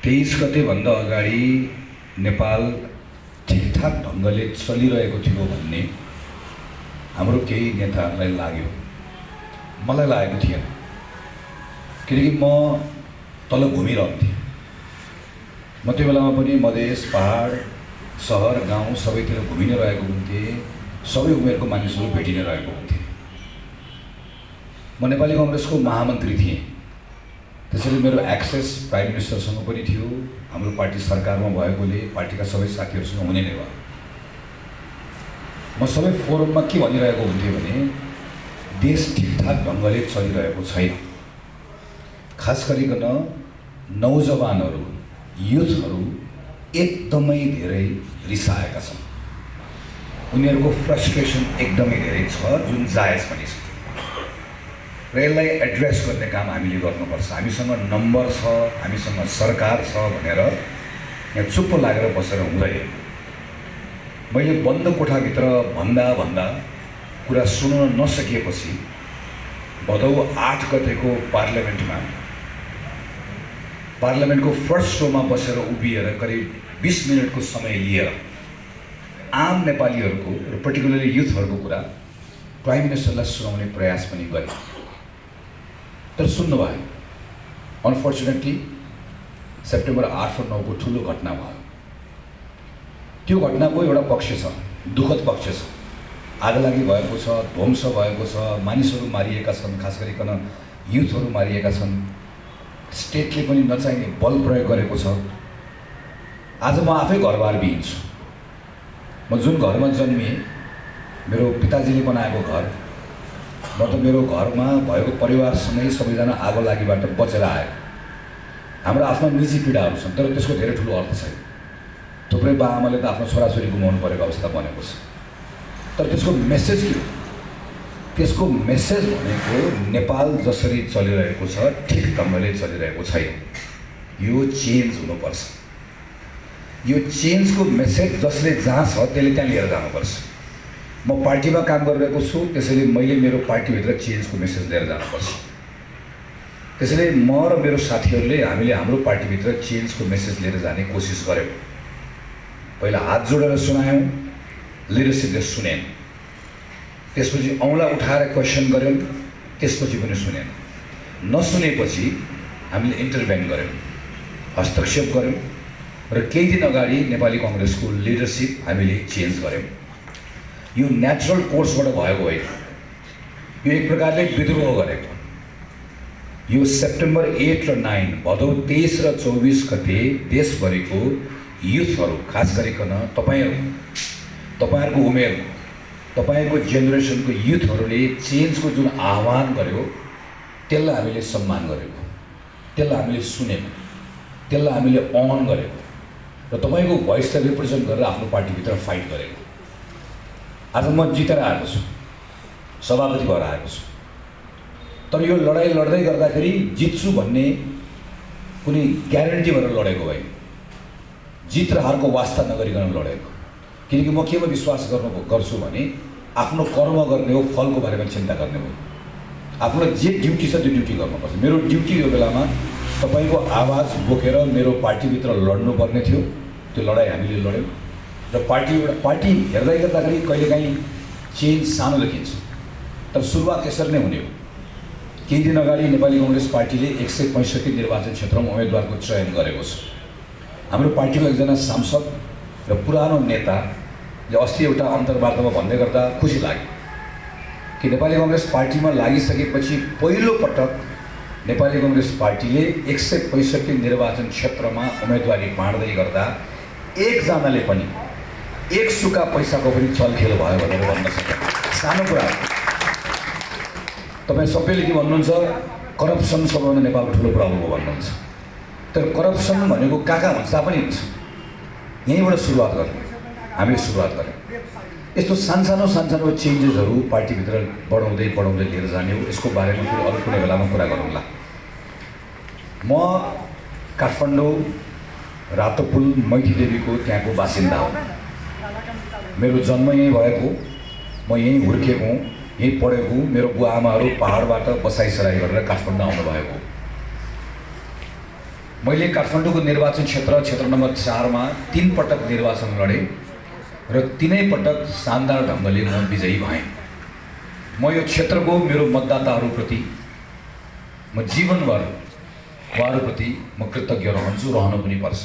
23 गतेभन्दा अगाडि नेपाल ठिकठाक ढङ्गले चलिरहेको थियो भन्ने हाम्रो केही नेताहरूलाई लाग्यो। मलाई लागेको थिएन, किनकि म तल घुमिरहन्थेँ। म त्यो बेलामा पनि मधेस, पहाड, सहर, गाउँ सबैतिर घुमि नै रहेको हुन्थेँ। सबै उमेरको मानिसहरू भेटि नै रहेको हुन्थे। म नेपाली कङ्ग्रेसको महामन्त्री थिएँ, त्यसैले मेरो एक्सेस प्राइम मिनिस्टरसँग पनि थियो। हाम्रो पार्टी सरकारमा भएकोले पार्टीका सबै साथीहरूसँग हुने नै भयो। म सबै फोरममा के भनिरहेको हुन्थेँ भने देश ठिकठाक ढङ्गले चलिरहेको छैन। खास गरिकन नौजवानहरू, युथहरू एकदमै धेरै रिसाएका छन्। उनीहरूको फ्रस्ट्रेसन एकदमै धेरै छ, जुन जायज पनि छ र यसलाई एड्रेस गर्ने काम हामीले गर्नुपर्छ। हामीसँग नम्बर छ, हामीसँग सरकार छ भनेर यहाँ चुप्प लागेर बसेर हुँदैन। मैले बन्द कोठाभित्र भन्दा कुरा सुन्न नसकिएपछि भदौ 8 गतेको पार्लियामेन्टको फर्स्ट रोमा बसेर उभिएर करिब 20 मिनटको समय लिएर आम नेपालीहरूको र पर्टिकुलरली युथहरूको कुरा प्राइम मिनिस्टरलाई सुनाउने प्रयास पनि गरेँ, तर सुन्नु भयो। अनफर्चुनेटली सेप्टेम्बर 8 र 9 को ठुलो घटना भयो। त्यो घटनाको एउटा पक्ष छ, दुःखद पक्ष छ। आगलागी भएको छ, ध्वंस भएको छ, मानिसहरू मारिएका छन्, खास गरिकन युथहरू मारिएका छन्। स्टेटले पनि नचाहिने बल प्रयोग गरेको छ। आज म आफै घरबार विहीन छु। म जुन घरमा जन्मिएँ, मेरो पिताजीले बनाएको घर, म त मेरो घरमा भएको परिवारसँगै सबैजना आगो लागिबाट बचेर आयो। हाम्रो आफ्नो निजी पीडाहरू छन्, तर त्यसको धेरै ठुलो अर्थ छैन। थुप्रै बाआमाले त आफ्नो छोराछोरी गुमाउनु परेको अवस्था बनेको छ। तर त्यसको मेसेज के हो? त्यसको मेसेज भनेको नेपाल जसरी चलिरहेको छ ठिक ढङ्गले चलिरहेको छैन। यो चेन्ज हुनुपर्छ। यो चेन्जको मेसेज जसले जहाँ छ त्यसले त्यहाँ लिएर जानुपर्छ। म पार्टीमा काम गरिरहेको छु, त्यसैले मैले मेरो पार्टीभित्र चेन्जको मेसेज लिएर जानुपर्छ। त्यसैले म र मेरो साथीहरूले हामीले हाम्रो पार्टीभित्र चेन्जको मेसेज लिएर जाने कोसिस गऱ्यौँ। पहिला हात जोडेर सुनायौँ, लिडरसिपले सुनेन। त्यसपछि औँला उठाएर क्वेसन गऱ्यौँ, त्यसपछि पनि सुनेन। नसुनेपछि हामीले इन्टरभेन गऱ्यौँ, हस्तक्षेप गऱ्यौँ र केही दिन अगाडि नेपाली कङ्ग्रेसको लिडरसिप हामीले चेन्ज गऱ्यौँ। यो नेचुरल कोर्सबाट भएको होइन, यो एक प्रकारले विद्रोह गरेको। यो सेप्टेम्बर 8 र 9 भदौ 23 र 24 गते देशभरिको युथहरू, खास गरिकन तपाईँहरूको उमेरको, तपाईँको जेनेरेसनको युथहरूले चेन्जको जुन आह्वान गर्यो त्यसलाई हामीले सम्मान गरेको, त्यसलाई हामीले सुनेको, त्यसलाई हामीले अन गरेको र तपाईँको भोइसलाई रिप्रेजेन्ट गरेर आफ्नो पार्टीभित्र फाइट गरेको। आज म जितेर आएको छु, सभापति भएर आएको छु। तर यो लडाइँ लड्दै गर्दाखेरि जित्छु भन्ने कुनै ग्यारेन्टी भएर लडेको होइन। जित र हारको वास्ता नगरिकन लडेको। किनकि म केमा विश्वास गर्छु भने आफ्नो कर्म गर्ने हो, फलको बारेमा चिन्ता गर्ने हो। आफ्नो जे ड्युटी छ त्यो ड्युटी गर्नुपर्छ। मेरो ड्युटी यो बेलामा तपाईँको आवाज बोकेर मेरो पार्टीभित्र लड्नुपर्ने थियो। त्यो लडाइँ हामीले लड्यौँ र पार्टी हेर्दै गर्दाखेरि कहिलेकाहीँ चेन्ज सानो देखिन्छ, तर सुरुवात यसरी नै हुने हो। केही दिन अगाडि नेपाली कङ्ग्रेस पार्टीले 165 निर्वाचन क्षेत्रमा उम्मेदवारको चयन गरेको छ। हाम्रो पार्टीको एकजना सांसद र पुरानो नेताले अस्ति एउटा अन्तर्वार्तामा भन्दै गर्दा खुसी लाग्यो कि नेपाली कङ्ग्रेस पार्टीमा लागिसकेपछि पहिलो पटक नेपाली कङ्ग्रेस पार्टीले 165 निर्वाचन क्षेत्रमा उम्मेदवारी बाँड्दै गर्दा एकजनाले पनि एक सुका पैसाको पनि चलखेल भयो भनेर भन्न सक्छ। सानो कुरा हो। तपाईँ सबैले के भन्नुहुन्छ, करप्सन सबैभन्दा नेपालको ठुलो प्रब्लम हो भन्नुहुन्छ। तर करप्सन भनेको कहाँ हुन्छ, जहाँ पनि हुन्छ। यहीँबाट सुरुवात गर्ने, हामीले सुरुवात गऱ्यौँ। यस्तो सानसानो चेन्जेसहरू पार्टीभित्र बढाउँदै लिएर जाने हो। यसको बारेमा फेरि अरू कुनै बेलामा कुरा गरौँला। म काठमाडौँ रातोपुल मैथीदेवीको त्यहाँको बासिन्दा हो। मेरो जन्म यहीँ भएको, म यहीँ हुर्केको हुँ, यहीँ पढेको। मेरो बुवा आमाहरू पहाडबाट बसाइसराई गरेर काठमाडौँ आउनुभएको। मैले काठमाडौँको निर्वाचन क्षेत्र नम्बर 4 मा 3 पटक निर्वाचन लडेँ र 3 पटक शानदार ढङ्गले म विजयी भएँ। म यो क्षेत्रको मेरो मतदाताहरूप्रति म जीवनभर उहाँहरूप्रति म कृतज्ञ रहन्छु, रहनु पनि पर्छ।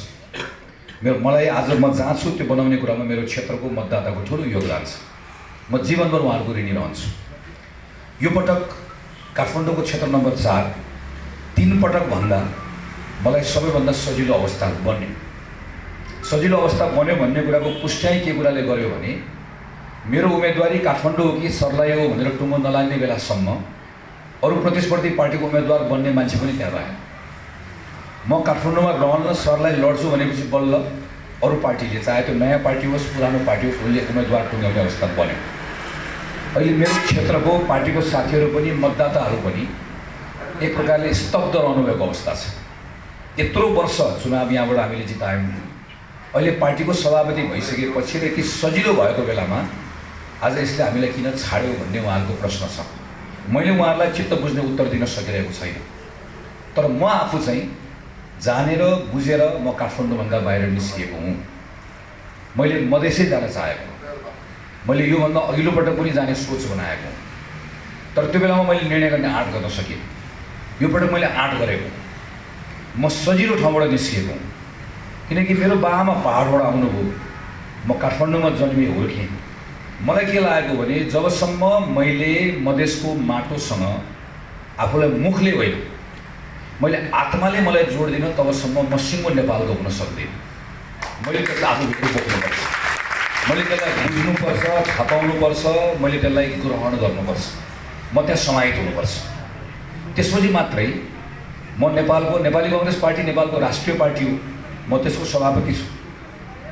मलाई आज म जहाँ छु त्यो बनाउने कुरामा मेरो क्षेत्रको मतदाताको ठुलो योगदान छ। म जीवनभर उहाँहरूको ऋणी रहन्छु। यो पटक काठमाडौँको क्षेत्र नम्बर 4 3 पटक भन्दा मलाई सबैभन्दा सजिलो अवस्था बन्यो। सजिलो अवस्था बन्यो भन्ने कुराको पुष्टाइ के कुराले गर्यो भने मेरो उम्मेदवारी काठमाडौँ हो कि सर्लाही हो भनेर टुङ्गो नलाग्ने बेलासम्म अरू प्रतिस्पर्धी पार्टीको उम्मेदवार बन्ने मान्छे पनि त्यहाँ रहेन। म काठमाडौँमा रहन सर्लाही लड्छु भनेपछि बल्ल अरू पार्टीले, चाहे त्यो नयाँ पार्टी होस् पुरानो पार्टी होस्, उसले उम्मेदवार टुङ्ग्याउने अवस्था बन्यो। अहिले मेरो क्षेत्रको पार्टीको साथीहरू पनि मतदाताहरू पनि एक प्रकारले स्तब्ध रहनुभएको अवस्था छ। यत्रो वर्ष चुनाव यहाँबाट हामीले जितायौँ, अहिले पार्टीको सभापति भइसकेपछि र यति सजिलो भएको बेलामा आज यसले हामीलाई किन छाड्यो भन्ने उहाँहरूको प्रश्न छ। मैले उहाँहरूलाई चित्त बुझ्ने उत्तर दिन सकिरहेको छैन। तर म आफू चाहिँ जानेर बुझेर म काठमाडौँभन्दा बाहिर निस्किएको हुँ। मैले मधेसै जान चाहेको, मैले योभन्दा अघिल्लो पटक पनि जाने सोच बनाएको, तर त्यो बेलामा मैले निर्णय गर्ने आँट गर्न सकिनँ। यो पटक मैले आँट गरेको, म सजिलो ठाउँबाट निस्किएको हुँ। किनकि मेरो बाआमा पहाडबाट आउनुभयो, म काठमाडौँमा जन्मेँ हुर्केँ। मलाई के लागेको भने जबसम्म मैले मधेसको माटोसँग आफूलाई मुखले होइन मैले आत्माले मलाई जोड्दिनँ तबसम्म म सिङ्गो नेपालको हुन सक्दिनँ। मैले त्यसलाई आफूभित्र बोक्नुपर्छ, मैले त्यसलाई बुझ्नुपर्छ, थाहा पाउनुपर्छ, मैले त्यसलाई ग्रहण गर्नुपर्छ, म त्यहाँ समाहित हुनुपर्छ। त्यसपछि मात्रै म नेपाली काङ्ग्रेस पार्टी नेपालको राष्ट्रिय पार्टी हो, म त्यसको सभापति छु।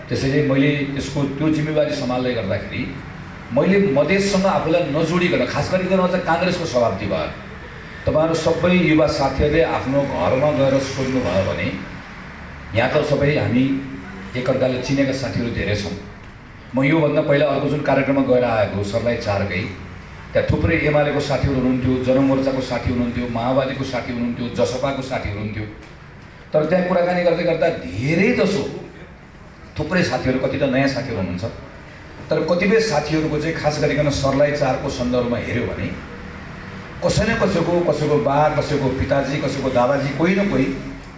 त्यसैले मैले त्यसको त्यो जिम्मेवारी सम्हाल्दै गर्दाखेरि मैले मधेससँग आफूलाई नजोडिकन, खास गरिकन चाहिँ काङ्ग्रेसको सभापति भएर तपाईँहरू सबै युवा साथीहरूले आफ्नो घरमा गएर सोध्नुभयो भने यहाँ त सबै हामी एकअर्काले चिनेका साथीहरू धेरै छौँ। म योभन्दा पहिला अर्को जुन कार्यक्रममा गएर आएको सर्लाही 4 गई, त्यहाँ थुप्रै एमालेको साथीहरू हुनुहुन्थ्यो, जनमोर्चाको साथी हुनुहुन्थ्यो, माओवादीको साथी हुनुहुन्थ्यो, जसपाको साथी हुनुहुन्थ्यो। तर त्यहाँ कुराकानी गर्दै गर्दा धेरै जसो थुप्रै साथीहरू, कति त नयाँ साथीहरू हुनुहुन्छ, तर कतिपय साथीहरूको चाहिँ खास गरिकन सर्लाही 4 को सन्दर्भमा हेऱ्यो भने कसै न कसैको बा, कसैको पिताजी, कसैको दादाजी, कोही न कोही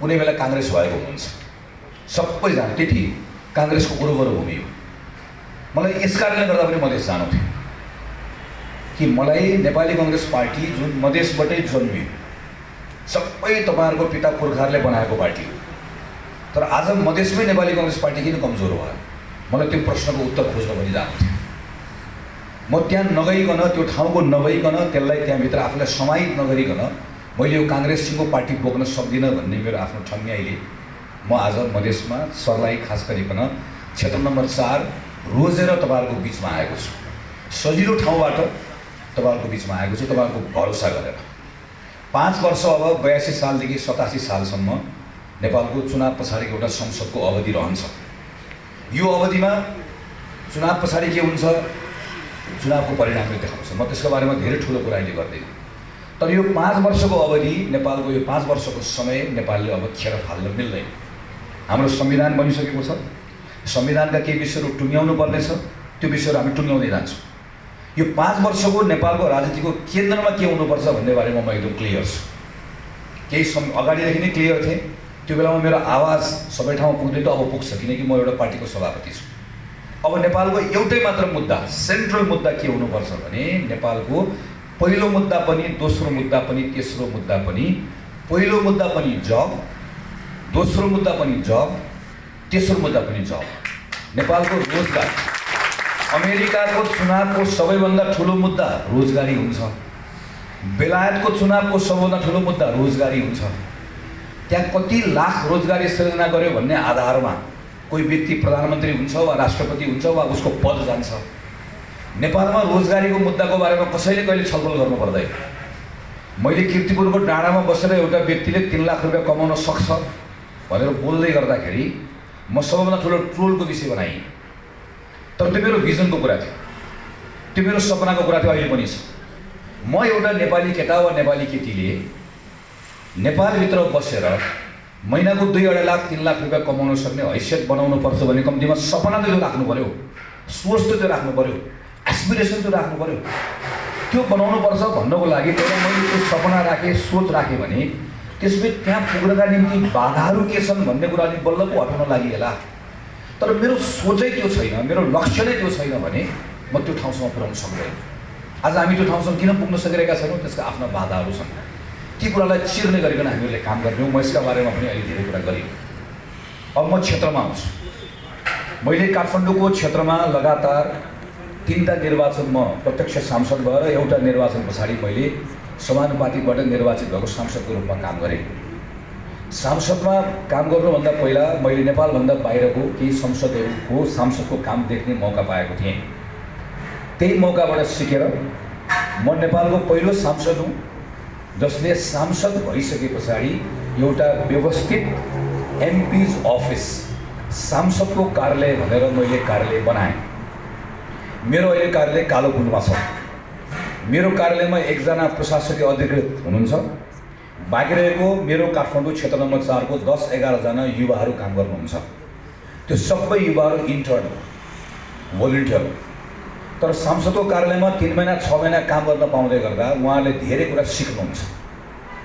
कुनै बेला काङ्ग्रेस भएको हुनुहुन्छ। सबैजना त्यति काङ्ग्रेसको उर्वर भूमि हो। मलाई यस कारणले गर्दा पनि मधेस जानु थियो कि मलाई नेपाली काङ्ग्रेस पार्टी जुन मधेसबाटै जन्मियो, सबै तपाईँहरूको पिता पुर्खाहरूले बनाएको पार्टी हो, तर आज मधेसमै नेपाली काङ्ग्रेस पार्टी किन कमजोर भयो? मलाई त्यो प्रश्नको उत्तर खोज्न पनि जानु थियो। म त्यहाँ नगइकन, त्यो ठाउँको नभइकन, त्यसलाई त्यहाँभित्र आफूलाई समाहित नगरिकन मैले यो काङ्ग्रेसको पार्टी बोक्न सक्दिनँ भन्ने मेरो आफ्नो ठम्याइले म आज मधेसमा सर्लाही खास गरिकन क्षेत्र नम्बर 4 रोजेर तपाईँहरूको बिचमा आएको छु। सजिलो ठाउँबाट तपाईँहरूको बिचमा आएको छु, तपाईँहरूको भरोसा गरेर। 5 वर्ष, अब 82 सालदेखि 87 सालसम्म नेपालको चुनाव पछाडिको एउटा संसदको अवधि रहन्छ। यो अवधिमा चुनाव पछाडि के हुन्छ, चुनावको परिणामले देखाउँछ। म त्यसको बारेमा धेरै ठुलो कुरा अहिले गर्दिनँ। तर यो 5 वर्षको अवधि, नेपालको यो 5 वर्षको समय नेपालले अब खेर फाल्न मिल्दैन। हाम्रो संविधान बनिसकेको छ, संविधानका केही विषयहरू टुङ्ग्याउनु पर्नेछ, त्यो विषयहरू हामी टुङ्ग्याउँदै जान्छौँ। यो 5 वर्षको नेपालको राजनीतिको केन्द्रमा के हुनुपर्छ भन्ने बारेमा म एकदम क्लियर छु। केही अगाडिदेखि नै क्लियर थिएँ। त्यो बेलामा मेरो आवाज सबै ठाउँमा पुग्दैन, अब पुग्छ, किनकि म एउटा पार्टीको सभापति छु। अब नेपालको एउटै मात्र मुद्दा, सेन्ट्रल मुद्दा के हुनुपर्छ भने नेपालको पहिलो मुद्दा पनि, दोस्रो मुद्दा पनि, तेस्रो मुद्दा पनि, पहिलो मुद्दा पनि जब, दोस्रो मुद्दा पनि जब, तेस्रो मुद्दा पनि जब, नेपालको रोजगार। अमेरिकाको चुनावको सबैभन्दा ठुलो मुद्दा रोजगारी हुन्छ, बेलायतको चुनावको सबैभन्दा ठुलो मुद्दा रोजगारी हुन्छ। त्यहाँ कति लाख रोजगारी सृजना गर्यो भन्ने आधारमा कोही व्यक्ति प्रधानमन्त्री हुन्छ वा राष्ट्रपति हुन्छ वा उसको पद जान्छ। नेपालमा रोजगारीको मुद्दाको बारेमा कसैले कहिले छलफल गर्नु पर्दैन। मैले कीर्तिपुरको डाँडामा बसेर एउटा व्यक्तिले 3 लाख रुपियाँ कमाउन सक्छ भनेर बोल्दै गर्दाखेरि म सबैभन्दा ठुलो ट्रोलको विषय बनाएँ। तर त्यो मेरो भिजनको कुरा थियो, त्यो मेरो सपनाको कुरा थियो, अहिले पनि छ। म एउटा नेपाली केटा वा नेपाली केटीले नेपालभित्र बसेर महिनाको 2-2.5 लाख 3 लाख रुपियाँ कमाउन सक्ने हैसियत बनाउनु पर्छ भने कम्तीमा सपना त त्यो राख्नु पर्यो, सोच त त्यो राख्नु पर्यो, एस्पिरेसन त राख्नु पर्यो। त्यो बनाउनु पर्छ भन्नको लागि पहिला मैले त्यो सपना राखेँ, सोच राखेँ भने त्यसपछि त्यहाँ पुग्नका निम्ति बाधाहरू के छन् भन्ने कुरा अलि बल्ल पो हटाउन लागिएला। तर मेरो सोचै त्यो छैन, मेरो लक्ष्य नै त्यो छैन भने म त्यो ठाउँसम्म पुर्याउन सक्दैन। आज हामी त्यो ठाउँसम्म किन पुग्न सकिरहेका छैनौँ? त्यसका आफ्ना बाधाहरू छन्। ती कुरालाई चिर्ने गरिकन हामीहरूले काम गर्ने हो। म यसका बारेमा पनि अहिले धेरै कुरा गरेँ। अब म क्षेत्रमा आउँछु। मैले काठमाडौँको क्षेत्रमा लगातार 3टा निर्वाचन म प्रत्यक्ष सांसद भएर, एउटा निर्वाचन पछाडि मैले समानुपातिकबाट निर्वाचित भएको सांसदको रूपमा काम गरेँ। सांसदमा काम गर्नुभन्दा पहिला मैले नेपालभन्दा बाहिरको केही संसदहरूको सांसदको काम देख्ने मौका पाएको थिएँ। त्यही मौकाबाट सिकेर म नेपालको पहिलो सांसद हुँ जसले सांसद भइसके पछाडि एउटा व्यवस्थित एमपिज अफिस, सांसदको कार्यालय भनेर मैले कार्यालय बनाएँ। मेरो अहिले कार्यालय कालो पुलमा छ। मेरो कार्यालयमा 1जना प्रशासकीय अधिकृत हुनुहुन्छ। बाँकी रहेको मेरो काठमाडौँ क्षेत्र नम्बर 4 को 10-11 जना युवाहरू काम गर्नुहुन्छ। त्यो सबै युवाहरू इन्टर्न, भोलिन्टियर। तर सांसदको कार्यालयमा 3 महिना 6 महिना काम गर्न पाउँदै गर्दा उहाँले धेरै कुरा सिक्नुहुन्छ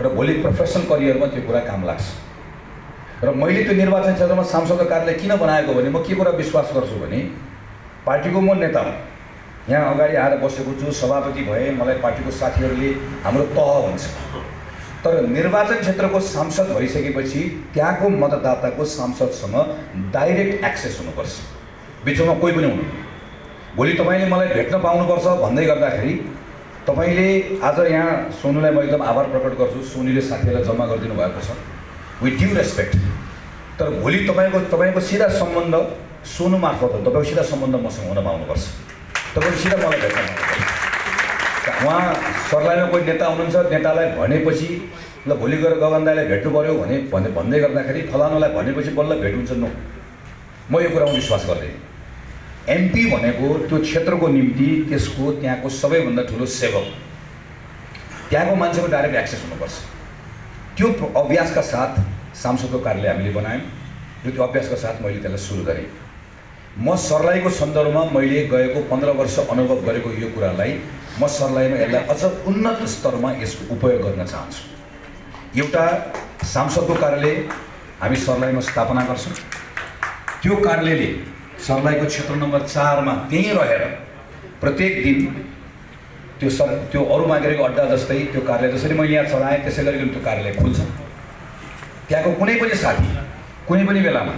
र भोलि प्रोफेसनल करियरमा त्यो कुरा काम लाग्छ। र मैले त्यो निर्वाचन क्षेत्रमा सांसदको कार्यालय किन बनाएको भने म के कुरा विश्वास गर्छु भने पार्टीको म नेता हुँ, यहाँ अगाडि आएर बसेको छु, सभापति भए, मलाई पार्टीको साथीहरूले हाम्रो तह हुन्छ। तर निर्वाचन क्षेत्रको सांसद भइसकेपछि त्यहाँको मतदाताको सांसदसँग डाइरेक्ट एक्सेस हुनुपर्छ, बिचमा कोही पनि हुनु। भोलि तपाईँले मलाई भेट्न पाउनुपर्छ भन्दै गर्दाखेरि तपाईँले आज यहाँ सोनुलाई म एकदम आभार प्रकट गर्छु, सोनीले साथीहरूलाई जम्मा गरिदिनु भएको छ, विथ ड्यु रेस्पेक्ट। तर भोलि तपाईँको सिधा सम्बन्ध सोनु मार्फत हो, तपाईँको सिधा सम्बन्ध मसँग हुन पाउनुपर्छ, तपाईँको सिधा मलाई भेट्न पाउनुपर्छ। उहाँ सर्लाहीमा कोही नेता हुनुहुन्छ, नेतालाई भनेपछि ल भोलि गएर गगन दाइलाई भेट्नु पऱ्यो भन्दै गर्दाखेरि फलानुलाई भनेपछि बल्ल भेट हुन्छ। नो, म यो कुरामा विश्वास गर्दैन। एमपी भनेको त्यो क्षेत्रको निम्ति त्यसको त्यहाँको सबैभन्दा ठुलो सेवक, त्यहाँको मान्छेको डाइरेक्ट एक्सेस हुनुपर्छ। त्यो अभ्यासका साथ सांसदको कार्यालय हामीले बनायौँ र त्यो अभ्यासका साथ मैले त्यसलाई सुरु गरेँ। म सर्लाहीको सन्दर्भमा मैले गएको 15 वर्ष अनुभव गरेको यो कुरालाई म सर्लाहीमा यसलाई अझ उन्नत स्तरमा यसको उपयोग गर्न चाहन्छु। एउटा सांसदको कार्यालय हामी सर्लाहीमा स्थापना गर्छौँ। त्यो कार्यालयले सर्लाहीको क्षेत्र नम्बर 4 मा त्यहीँ रहेर प्रत्येक दिन त्यो अरू मागेको अड्डा जस्तै त्यो कार्यालय जसरी मैले यहाँ चलाएँ त्यसै गरी त्यो कार्यालय खुल्छ। त्यहाँको कुनै पनि साथी कुनै पनि बेलामा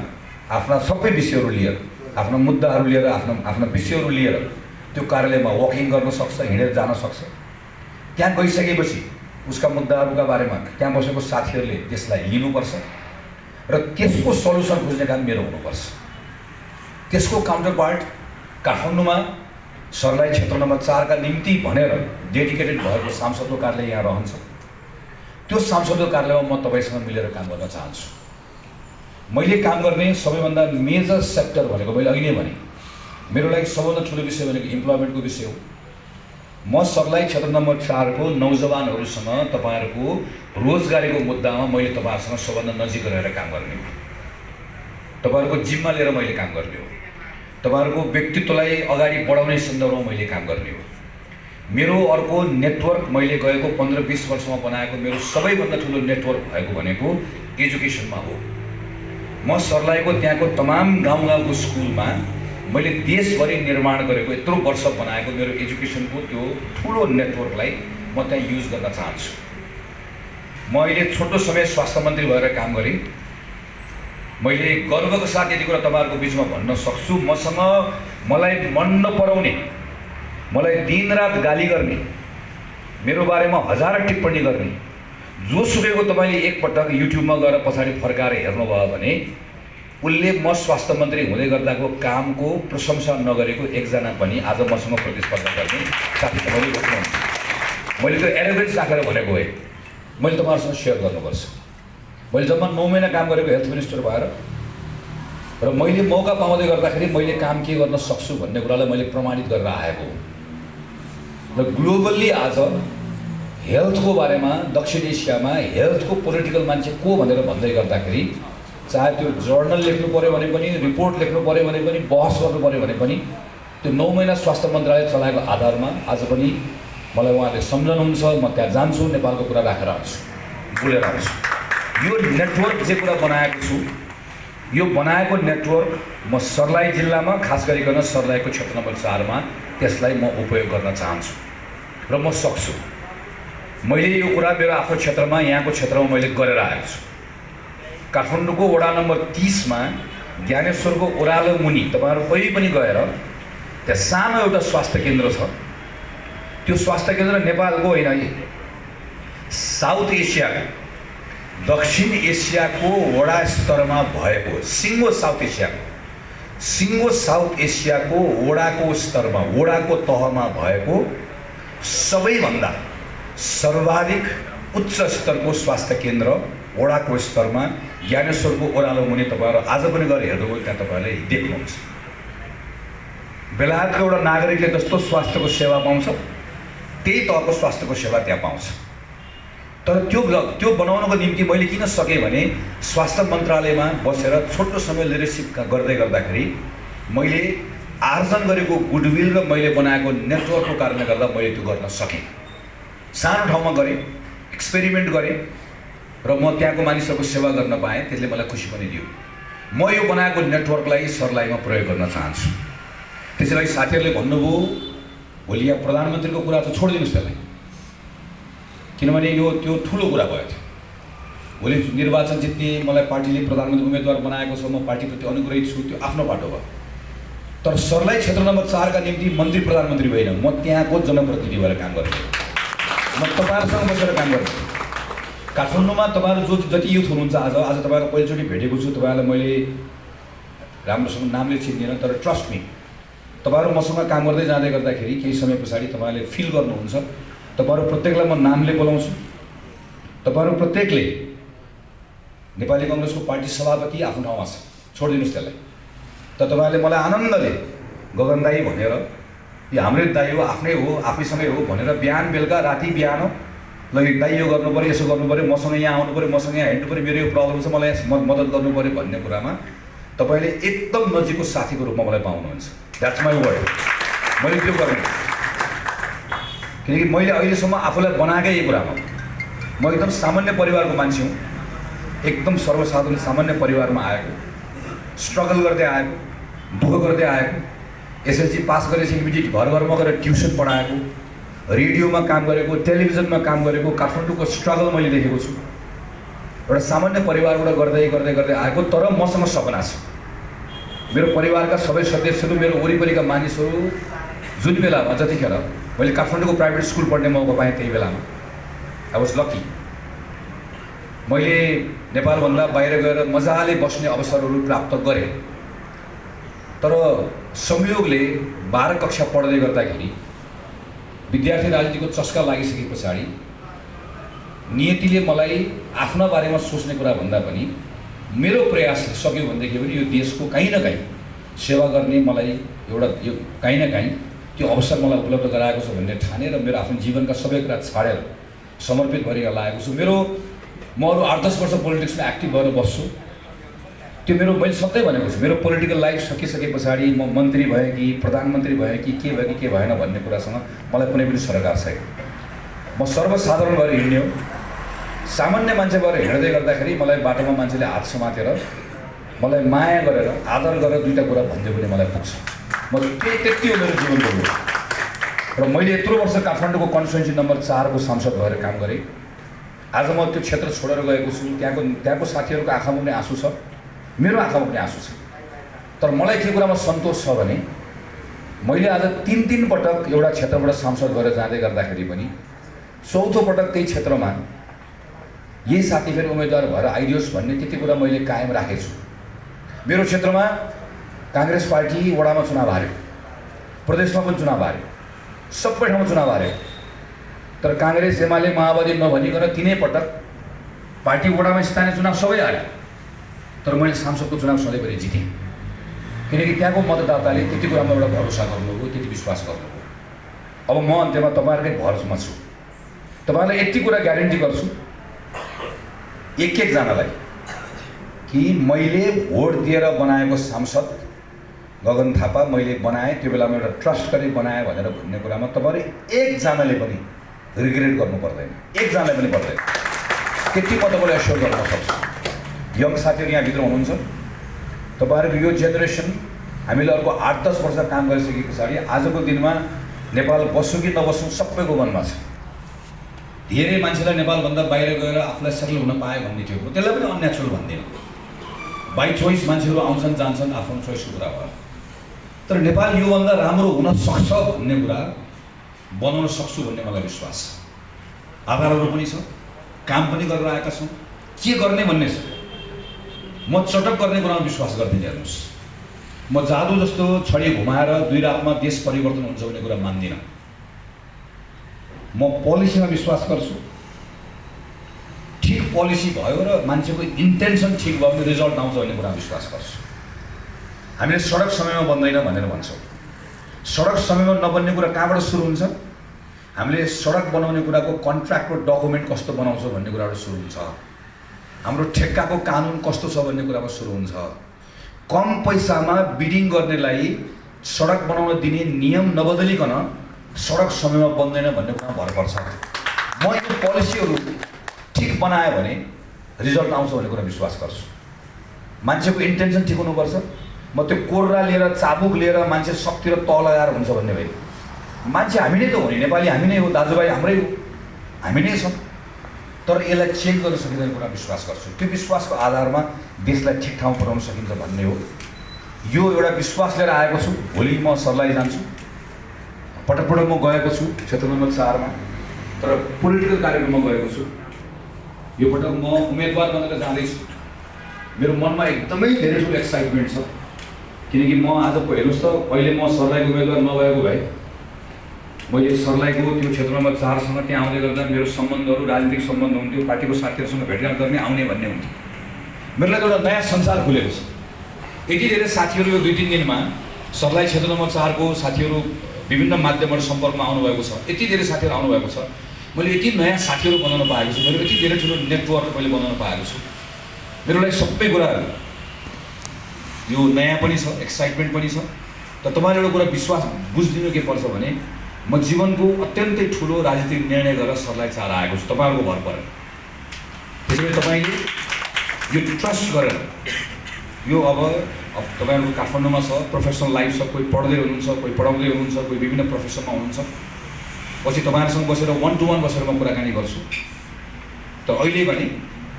आफ्ना सबै विषयहरू लिएर, आफ्ना मुद्दाहरू लिएर, आफ्ना विषयहरू लिएर त्यो कार्यालयमा वकिङ गर्न सक्छ, हिँडेर जान सक्छ। त्यहाँ गइसकेपछि उसका मुद्दाहरूका बारेमा त्यहाँ बसेको साथीहरूले त्यसलाई लिनुपर्छ र त्यसको सल्युसन खोज्ने काम मेरो हुनुपर्छ। त्यसको काउन्टर पार्ट काठमाडौँमा सर्लाही क्षेत्र नम्बर 4 का निम्ति भनेर डेडिकेटेड भएको सांसदको कार्यालय यहाँ रहन्छ। त्यो सांसदको कार्यालयमा म तपाईँसँग मिलेर काम गर्न चाहन्छु। मैले काम गर्ने सबैभन्दा मेजर सेक्टर भनेको मैले अघि नै भने मेरो लागि सबभन्दा ठुलो विषय भनेको इम्प्लोइमेन्टको विषय हो। म सर्लाही क्षेत्र नम्बर 4 को नौजवानहरूसँग तपाईँहरूको रोजगारीको मुद्दामा मैले तपाईँहरूसँग सबभन्दा नजिक रहेर काम गर्ने हो। तपाईँहरूको जिम्मा लिएर मैले काम गर्ने हो। तपाईँहरूको व्यक्तित्वलाई अगाडि बढाउने सन्दर्भमा मैले काम गर्ने हो। मेरो अर्को नेटवर्क मैले गएको 15-20 वर्षमा बनाएको मेरो सबैभन्दा ठुलो नेटवर्क भएको भनेको एजुकेसनमा हो। म सर्लाहीको त्यहाँको तमाम गाउँ-गाउँको स्कुलमा मैले देशभरि निर्माण गरेको यत्रो वर्ष बनाएको मेरो एजुकेसनको त्यो ठुलो नेटवर्कलाई म त्यहाँ युज गर्न चाहन्छु। म अहिले छोटो समय स्वास्थ्य मन्त्री भएर काम गरेँ। मैले गर्वको साथ यति कुरा तपाईँहरूको बिचमा भन्न सक्छु, मलाई मन नपराउने, मलाई दिनरात गाली गर्ने, मेरो बारेमा हजारौं टिप्पणी गर्ने जोसुकैको तपाईँले एकपटक युट्युबमा गएर पछाडि फर्काएर हेर्नुभयो भने उसले म स्वास्थ्य मन्त्री हुँदै गर्दाको कामको प्रशंसा नगरेको एकजना पनि आज मसँग प्रतिस्पर्धा गर्ने साथी तपाईँले रोक्नुहुन्छ। मैले त्यो एरोगेन्स राखेर भनेको है, मैले तपाईँहरूसँग सेयर गर्नुपर्छ। मैले जम्मा 9 महिना काम गरेको हेल्थ मिनिस्टर भएर र मैले मौका पाउँदै गर्दाखेरि मैले काम के गर्न सक्छु भन्ने कुरालाई मैले प्रमाणित गरेर आएको हो। र ग्लोबल्ली आज हेल्थको बारेमा दक्षिण एसियामा हेल्थको पोलिटिकल मान्छे को भनेर भन्दै गर्दाखेरि चाहे त्यो जर्नल लेख्नु पर्यो भने पनि, रिपोर्ट लेख्नु पर्यो भने पनि, बहस गर्नु पर्यो भने पनि त्यो 9 महिना स्वास्थ्य मन्त्रालय चलाएको आधारमा आज पनि मलाई उहाँले सम्झनुहुन्छ। म त्यहाँ जान्छु, नेपालको कुरा राखेर आउँछु, बोलेर आउँछु। यो नेटवर्क जे कुरा बनाएको छु, यो बनाएको नेटवर्क म सर्लाही जिल्लामा, खास गरिकन सर्लाहीको क्षेत्र नम्बर 4 मा त्यसलाई म उपयोग गर्न चाहन्छु र म सक्छु। मैले यो कुरा मेरो आफ्नो क्षेत्रमा, यहाँको क्षेत्रमा मैले गरेर आएको छु। काठमाडौँको वडा नम्बर 30 मा ज्ञानेश्वरको ओह्रालो मुनि तपाईहरु कोही पनि गएर त्यहाँ सानो एउटा स्वास्थ्य केन्द्र छ। त्यो स्वास्थ्य केन्द्र नेपालको होइन, साउथ एसिया, दक्षिण एसियाको वडा स्तरमा भएको, सिङ्गो साउथ एसियाको वडाको स्तरमा, वडाको तहमा भएको सबैभन्दा सर्वाधिक उच्च स्तरको स्वास्थ्य केन्द्र वडाको स्तरमा ज्ञानेश्वरको ओह्रालो मुनि तपाईहरु आज पनि गएर हेर्नुभयो, त्यहाँ तपाईहरुले देख्नुहुन्छ। बेलायतको एउटा नागरिकले जस्तो स्वास्थ्यको सेवा पाउँछ, त्यही तहको स्वास्थ्यको सेवा त्यहाँ पाउँछ। तर त्यो बनाउनको निम्ति मैले किन सकेँ भने स्वास्थ्य मन्त्रालयमा बसेर छोटो समय लिडरसिप गर्दै गर्दाखेरि मैले आर्जन गरेको गुडविल र मैले बनाएको नेटवर्कको कारणले गर्दा मैले त्यो गर्न सकेँ। सानो ठाउँमा गरेँ, एक्सपेरिमेन्ट गरेँ र म त्यहाँको मानिसहरूको सेवा गर्न पाएँ। त्यसले मलाई खुसी पनि दियो। म यो बनाएको नेटवर्कलाई सर्लाहीमा प्रयोग गर्न चाहन्छु। त्यसैले साथीहरूले भन्नुभयो भोलि यहाँ प्रधानमन्त्रीको कुरा त छोडिदिनुहोस् त्यसलाई, किनभने यो त्यो ठुलो कुरा भयो थियो। भोलि निर्वाचन जित्ने मलाई पार्टीले प्रधानमन्त्री उम्मेदवार बनाएको छ, म पार्टीप्रति अनुग्रहित छु, त्यो आफ्नो बाटो भयो। तर सर्लाही क्षेत्र नम्बर 4 का निम्ति मन्त्री प्रधानमन्त्री होइन, म त्यहाँको जनप्रतिनिधि भएर काम गर्छु। म तपाईहरुसँग बसेर काम गर्छु। काठमाडौँमा तपाईहरु जति युथ हुनुहुन्छ, आज तपाईहरु पहिलोचोटि भेटेको छु। तपाईहरुलाई मैले राम्रोसँग नामले चिन्दिनँ, तर ट्रस्ट मी, तपाईहरु मसँग काम गर्दै जाँदै गर्दाखेरि केही समय पछाडि तपाईहरुले फिल गर्नुहुन्छ। तपाईहरु प्रत्येकलाई म नामले बोलाउँछु। तपाईहरु प्रत्येकले नेपाली कांग्रेसको पार्टी सभापति आफ्नो ठाउँमा छ, छोडिदिनुस् त्यसलाई। त तपाईहरुले मलाई आनन्दले गगन दाई भनेर, यो हाम्रै दाई हो, आफ्नै हो, आफैसँगै हो भनेर बिहान बेलुका राति बिहान ल यो दाई यो गर्नु पर्यो, यसो गर्नु पर्यो, मसँग यहाँ आउनु पर्यो, मसँग यहाँ हिँड्नु पर्यो, मेरो यो प्रब्लम छ, मलाई मद्दत गर्नु पर्यो भन्ने कुरामा तपाईले एकदम नजिकको साथीको रूपमा मलाई पाउनुहुन्छ। That's my word. मैले त्यो गर्ने, किनकि मैले अहिलेसम्म आफूलाई बनाएकै यही कुरामा म एकदम सामान्य परिवारको मान्छे हुँ। एकदम सर्वसाधारण सामान्य परिवारमा आएको, स्ट्रगल गर्दै आएको, दुःख गर्दै आएको, एसएलसी पास गरेपछि इमिडिएट घर घरमा गएर ट्युसन पढाएको, रेडियोमा काम गरेको, टेलिभिजनमा काम गरेको, काठमाडौँको स्ट्रगल मैले देखेको छु। एउटा सामान्य परिवारबाट गर्दै गर्दै गर्दै आएको। तर मसँग सपना छ। मेरो परिवारका सबै सदस्यहरू, मेरो वरिपरिका मानिसहरू जुन बेलामा, जतिखेर मैले काठमाडौँको प्राइभेट स्कुल पढ्ने मौका पाएँ त्यही बेलामा आई वाज लकी। मैले नेपालभन्दा बाहिर गएर मजाले बस्ने अवसरहरू प्राप्त गरेँ। तर संयोगले 12 कक्षा पढ्दै गर्दाखेरि विद्यार्थी राजनीतिको चस्का लागिसके पछाडि नियतिले मलाई आफ्ना बारेमा सोच्ने कुरा भन्दा पनि मेरो प्रयास सक्यो भनेदेखि पनि यो देशको कहीँ न कहीँ सेवा गर्ने मलाई एउटा यो कहीँ न कहीँ त्यो अवसर मलाई उपलब्ध गराएको छ भन्ने ठानेर मेरो आफ्नो जीवनका सबै कुरा छाडेर समर्पित गरेर लागेको छु। म अरू 8-10 वर्ष पोलिटिक्समा एक्टिभ भएर बस्छु। त्यो मेरो, मैले सधैँ भनेको छु, मेरो पोलिटिकल लाइफ सकिसके पछाडि म मन्त्री भएँ कि प्रधानमन्त्री भएँ कि के भयो कि के भएन भन्ने कुरासँग मलाई कुनै पनि सरकार छैन। म सर्वसाधारण भएर हिँड्ने हो। सामान्य मान्छे भएर हिँड्दै गर्दाखेरि मलाई बाटोमा मान्छेले हात समातेर मलाई माया गरेर आदर गरेर दुईटा कुरा भन्दै पनि मलाई पुग्छ। म त्यति हो मेरो जीवनको हो। र मैले यत्रो वर्ष काठमाडौँको कन्स्टिट्युन्सी नम्बर 4 को सांसद भएर काम गरेँ। आज म त्यो क्षेत्र छोडेर गएको छु। त्यहाँको साथीहरूको आँखामा पनि आँसु छ, मेरो आँखामा पनि आँसु छ। तर मलाई के कुरामा सन्तोष छ भने मैले आज 3 पटक एउटा क्षेत्रबाट सांसद भएर जाँदै गर्दाखेरि पनि चौथो पटक त्यही क्षेत्रमा यही साथी फेरि उम्मेदवार भएर आइदियोस् भन्ने त्यति कुरा मैले कायम राखेको छु। मेरो क्षेत्रमा कांग्रेस पार्टी वडामा चुनाव हार्यो, प्रदेशमा पनि चुनाव हार्यो, सबै ठाउँमा चुनाव हार्यो। तर कांग्रेस, एमाले, माओवादी नभनिकन 3 पटक पार्टी वडामा स्थानीय चुनाव सबै हार्यो। तर मैले सांसदको चुनाव सधैँभरि जितेँ, किनकि त्यहाँको मतदाताले त्यति कुरामा एउटा भरोसा गर्नुभयो, त्यति विश्वास गर्नुभयो। अब म अन्त्यमा तपाईँहरूकै भरोसामा छु। तपाईहरुलाई यति कुरा ग्यारेन्टी गर्छु एक जनालाई कि मैले भोट दिएर बनाएको सांसद गगन थापा मैले बनाएँ, त्यो बेलामा एउटा ट्रस्ट गरी बनाएँ भनेर भन्ने कुरामा तपाईहरु एक जनाले पनि रिग्रेट गर्नु पर्दैन, एक जनाले पनि पर्दैन। त्यति म तपाईलाई एस्योर गर्न सक्छु। यङ साथीहरु यहाँ भित्र हुनुहुन्छ, तपाईहरुको यो जेनेरेसन हामीले अर्को 8-10 वर्ष काम गरिसके पछाडि आजको दिनमा नेपाल बस्छु कि नबस्छु सबैको मनमा छ। धेरै मान्छेलाई नेपालभन्दा बाहिर गएर आफूलाई सेटल हुन पाए भन्ने थियो, त्यसलाई पनि अननेचुरल भन्दैन। बाई चोइस मान्छेहरू आउँछन् जान्छन्, आफ्नो चोइसको कुरा भयो। तर नेपाल योभन्दा राम्रो हुन सक्छ भन्ने कुरा बनाउन सक्छु भन्ने मलाई विश्वास छ। आधारहरू पनि छ, काम पनि गरेर आएका छौँ, के गर्ने भन्ने छ। म चटक गर्ने कुरामा विश्वास गर्दिनँ। हेर्नुहोस्, म जादु जस्तो छडी घुमाएर 2 रातमा देश परिवर्तन हुन्छ भन्ने कुरा मान्दिनँ। म पोलिसीमा विश्वास गर्छु। ठिक पोलिसी भयो र मान्छेको इन्टेन्सन ठिक भयो भने रिजल्ट आउँछ भन्ने कुरा विश्वास गर्छु। हामीले सडक समयमा बन्दैन भनेर भन्छौँ। सडक समयमा नबन्ने कुरा कहाँबाट सुरु हुन्छ? हामीले सडक बनाउने कुराको कन्ट्र्याक्टको डकुमेन्ट कस्तो बनाउँछौँ भन्ने कुराबाट सुरु हुन्छ। हाम्रो ठेक्काको कानुन कस्तो छ भन्ने कुराबाट सुरु हुन्छ। कम पैसामा बिडिङ गर्नेलाई सडक बनाउन दिने नियम नबदलिकन सडक समयमा बन्दैन भन्ने कुरा भर पर्छ। म यो पोलिसीहरू ठिक बनायो भने रिजल्ट आउँछ भन्ने कुरा विश्वास गर्छु। मान्छेको इन्टेन्सन ठिक हुनुपर्छ। म त्यो कोर्रा लिएर चाबुक लिएर मान्छे सबतिर तल लगाएर हुन्छ भन्ने होइन। मान्छे हामी नै त हो नि, नेपाली हामी नै हो, दाजुभाइ हाम्रै हो, हामी नै छौँ। तर यसलाई चेक गर्न सकिँदैन कुरा विश्वास गर्छु। त्यो विश्वासको आधारमा देशलाई ठिक ठाउँ पुर्याउन सकिन्छ भन्ने हो। यो एउटा विश्वास लिएर आएको छु। भोलि म सर्लाही जान्छु। पटक पटक म गएको छु क्षेत्र नम्बर 4 मा, तर पोलिटिकल कार्यक्रममा गएको छु। यो पटक म उम्मेदवार बनेर जाँदैछु। मेरो मनमा एकदमै धेरै ठुलो एक्साइटमेन्ट छ, किनकि म आज हेर्नुहोस् त, अहिले म सर्लाहीको उम्मेदवार नभएको भए मैले सर्लाहीको त्यो क्षेत्र नम्बर 4 सँग त्यहाँ आउँदै गर्दा मेरो सम्बन्धहरू राजनीतिक सम्बन्ध हुन्थ्यो, पार्टीको साथीहरूसँग भेटघाट गर्ने आउने भन्ने हुन्थ्यो। मेरो लागि एउटा नयाँ संसार खुलेको छ। यति धेरै साथीहरू यो 2-3 दिनमा सर्लाही क्षेत्र नम्बर 4 को साथीहरू विभिन्न माध्यमबाट सम्पर्कमा आउनुभएको छ। यति धेरै साथीहरू आउनुभएको छ। मैले यति नयाँ साथीहरू बनाउन पाएको छु। मेरो यति धेरै ठुलो नेटवर्क मैले बनाउन पाएको छु। मेरो लागि सबै कुराहरू यो नयाँ पनि छ, एक्साइटमेन्ट पनि छ। तर तपाईँले एउटा कुरा विश्वास बुझिदिनु के पर्छ भने म जीवनको अत्यन्तै ठुलो राजनीतिक निर्णय गरेर सर्लाही 4 आएको छु, तपाईँहरूको भर परेर। त्यसैले तपाईँले यो ट्रस्ट गरेर यो अब तपाईँहरूको काठमाडौँमा छ, प्रोफेसनल लाइफ छ, कोही पढ्दै हुनुहुन्छ, कोही पढाउँदै हुनुहुन्छ, कोही विभिन्न प्रोफेसनमा हुनुहुन्छ। पछि तपाईँहरूसँग बसेर 1 to 1 बसेर म कुराकानी गर्छु। त अहिले भने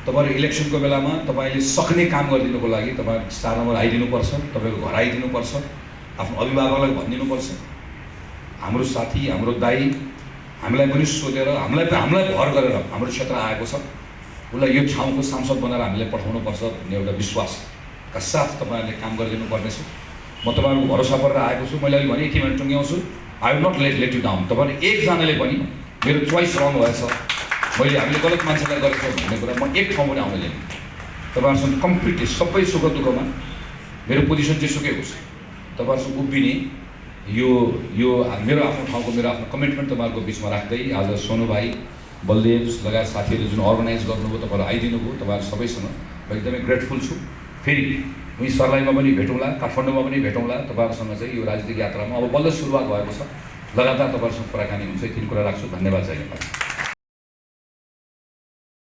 तपाईहरु इलेक्सनको बेलामा तपाईले सक्ने काम गरिदिनुको लागि तपाईहरु 4 नम्बर आइदिनुपर्छ, तपाईको घर आइदिनुपर्छ, आफ्नो अभिभावकलाई भनिदिनुपर्छ। हाम्रो साथी, हाम्रो दाइ हामीलाई पनि सोधेर हामीलाई भर गरेर हाम्रो क्षेत्र आएको छ, उसलाई यो ठाउँको सांसद बनाएर हामीले पठाउनुपर्छ भन्ने एउटा विश्वासका साथ तपाईहरुले काम गरिदिनु पर्नेछ। म तपाईहरुको भरोसा गरेर आएको छु। मैले अहिले भने यति मिनट टुङ्ग्याउँछु, I will not let you down. तपाईहरु एक जनाले पनि मेरो चोइस रङ भएछ, मैले हामीले गलत मान्छेलाई गरेको भन्ने कुरा म एक ठाउँ पनि आउँदैन। तपाईहरुसँग कम्प्लिटली सबै सुख दुःखमा मेरो पोजिसन चाहिँ सुकै होस्, तपाईहरुसँग उभिने यो मेरो आफ्नो ठाउँको मेरो आफ्नो कमिटमेन्ट तपाईहरुको बीचमा राख्दै आज सोनु भाइ, बलदेव लगायत साथीहरूले जुन अर्गनाइज गर्नुभयो, तपाईहरु आइदिनु भयो, तपाईहरु सबैसँग म एकदमै ग्रेटफुल छु। फेरि उही सर्लाहीमा पनि भेटौँला, काठमाडौँमा पनि भेटौँला। तपाईहरुसँग चाहिँ यो राजनीतिक यात्रामा अब बल्ल सुरुवात भएको छ, लगातार तपाईहरुसँग कुराकानी हुन्छ। यति कुरा राख्छु। धन्यवाद। जय नेपाल।